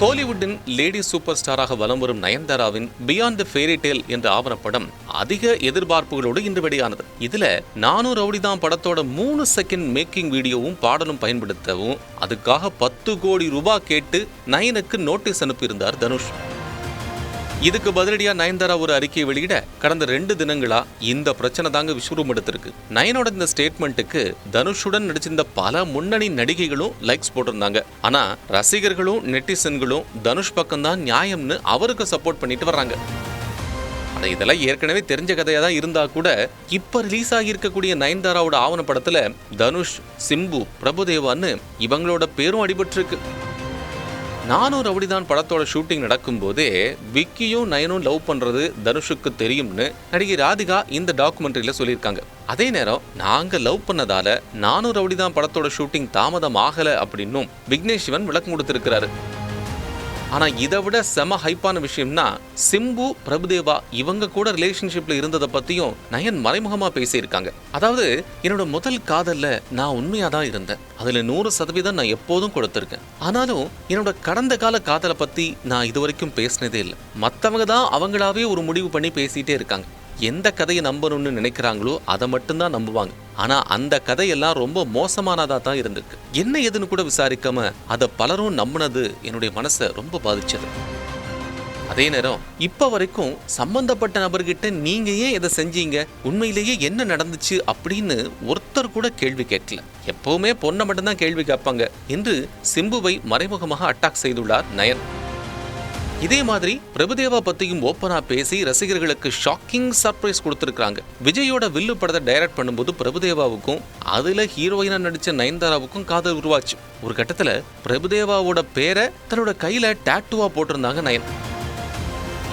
கோலிவுட்டின் lady super ஸ்டாராக வலம் வரும் நயன்தாராவின் பியாண்ட் தி ஃபேரி டேல் என்ற ஆவணப்படம் அதிக எதிர்பார்ப்புகளோடு இன்று வெளியானது. இதுல நானும் ரவுடிதான் படத்தோட 3 செகண்ட் மேக்கிங் வீடியோவும் பாடலும் பயன்படுத்தவும் அதுக்காக 10 கோடி ரூபாய் கேட்டு நயனுக்கு நோட்டீஸ் அனுப்பியிருந்தார் தனுஷ். இதுக்கு பதிலடியா நயன்தாரா ஒரு அறிக்கையை வெளியிட, கடந்த 2 தினங்களா இந்த பிரச்சனை தாங்க விஸ்வரூபம் எடுத்திருக்கு. நயனோட இந்த ஸ்டேட்மெண்ட்டுக்கு தனுஷுடன் நடிச்சிருந்த பல முன்னணி நடிகைகளும் லைக்ஸ் போட்டிருந்தாங்க. ஆனா ரசிகர்களும் நெட்டிசன்களும் தனுஷ் பக்கம்தான் நியாயம்னு அவருக்கு சப்போர்ட் பண்ணிட்டு வர்றாங்க. ஆனா இதெல்லாம் ஏற்கனவே தெரிஞ்ச கதையா தான் இருந்தா கூட இப்ப ரிலீஸ் ஆகியிருக்கக்கூடிய நயன்தாராவோட ஆவணப்படத்துல தனுஷ், சிம்பு, பிரபுதேவான்னு இவங்களோட பேரும் அடிபட்டிருக்கு. நானும் ரவுடிதான் படத்தோட ஷூட்டிங் நடக்கும் போதே விக்கியும் நயனும் லவ் பண்றது தனுஷுக்கு தெரியும்னு நடிகை ராதிகா இந்த டாக்குமெண்ட்ரியில சொல்லியிருக்காங்க. அதே நேரம் நாங்க லவ் பண்ணதால நானும் ரவுடிதான் படத்தோட ஷூட்டிங் தாமதம் ஆகல அப்படின்னும் விக்னேஷ் சிவன் விளக்கம் கொடுத்திருக்கிறாரு. ஆனா இதை விட செம ஹைப்பான விஷயம்னா சிம்பு, பிரபுதேவா இவங்க கூட ரிலேஷன்ஷிப்ல இருந்ததை பத்தியும் நயன் மறைமுகமா பேசியிருக்காங்க. அதாவது, என்னோட முதல் காதல்ல நான் உண்மையா தான் இருந்தேன், அதுல 100% நான் எப்போதும் கொடுத்திருக்கேன். ஆனாலும் என்னோட கடந்த கால காதலை பத்தி நான் இதுவரைக்கும் பேசினதே இல்லை. மத்தவங்க தான் அவங்களாவே ஒரு முடிவு பண்ணி பேசிட்டே இருக்காங்க. எந்த கதையை நம்பணும்னு நினைக்கிறாங்களோ அதை மட்டும்தான் நம்புவாங்க. ஆனா அந்த கதையெல்லாம் ரொம்ப மோசமானதா தான் இருந்திருக்கு. என்ன ஏதுன்னு கூட விசாரிக்காம அதை பலரும் நம்பினது என்னுடைய மனசை ரொம்ப பாதிச்சது. அதே நேரம் இப்ப வரைக்கும் சம்பந்தப்பட்ட நபர்கிட்ட நீங்க ஏன் இதை செஞ்சீங்க, உண்மையிலேயே என்ன நடந்துச்சு அப்படின்னு ஒருத்தர் கூட கேள்வி கேட்கல. எப்பவுமே பொண்ணை மட்டும்தான் கேள்வி கேட்பாங்க என்று சிம்புவை மறைமுகமாக அட்டாக் செய்துள்ளார் நயன். இதே மாதிரி பிரபுதேவா பத்தியும் ஓப்பனா பேசி ரசிகர்களுக்கு ஷாக்கிங் சர்ப்ரைஸ் கொடுத்திருக்காங்க. விஜயோட வில்லு படத்தை டைரக்ட் பண்ணும்போது பிரபுதேவாவுக்கும் அதுல ஹீரோயினா நடிச்ச நயன்தாராவுக்கும் காதல் உருவாச்சு. ஒரு கட்டத்துல பிரபுதேவாவோட பேரை தன்னோட கையில டாட்டூவா போட்டிருந்தாங்க நயன்.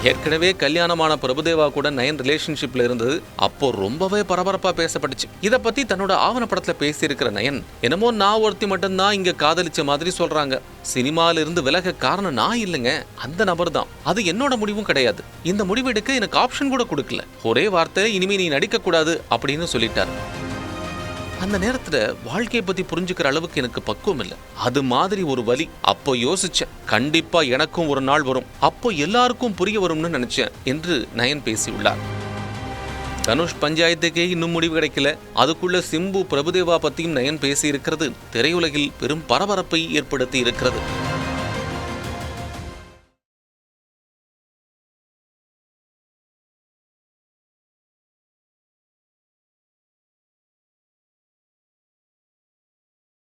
ஏற்கனவே கல்யாணமான பிரபுதேவா கூட நயன் ரிலேஷன்ஷிப்ல இருந்தது அப்போ ரொம்பவே பரபரப்பா பேசப்பட்டுச்சு. இதை பத்தி தன்னோட ஆவணப்படத்துல பேசியிருக்கிற நயன், என்னமோ நான் ஒருத்தி மட்டும்தான் இங்க காதலிச்ச மாதிரி சொல்றாங்க, சினிமால இருந்து விலக காரணம் நான் இல்லைங்க, அந்த நபர் தான், அது என்னோட முடிவும் கிடையாது, இந்த முடிவெடுக்க எனக்கு ஆப்ஷன் கூட கொடுக்கல, ஒரே வார்த்தை இனிமே நீ நடிக்க கூடாது அப்படின்னு சொல்லிட்டார். அந்த நேரத்துல வாழ்க்கையை பத்தி புரிஞ்சுக்கிற அளவுக்கு எனக்கு பக்குவம் இல்லை. அது மாதிரி ஒரு வலி. அப்போ யோசிச்சேன், கண்டிப்பா எனக்கும் ஒரு நாள் வரும், அப்போ எல்லாருக்கும் புரிய வரும்னு நினைச்சேன் என்று நயன் பேசியுள்ளார். தனுஷ் பஞ்சாயத்துக்கே இன்னும் முடிவு கிடைக்கல. அதுக்குள்ள சிம்பு, பிரபுதேவா பத்தியும் நயன் பேசி இருக்கிறது திரையுலகில் பெரும் பரபரப்பை ஏற்படுத்தி இருக்கிறது.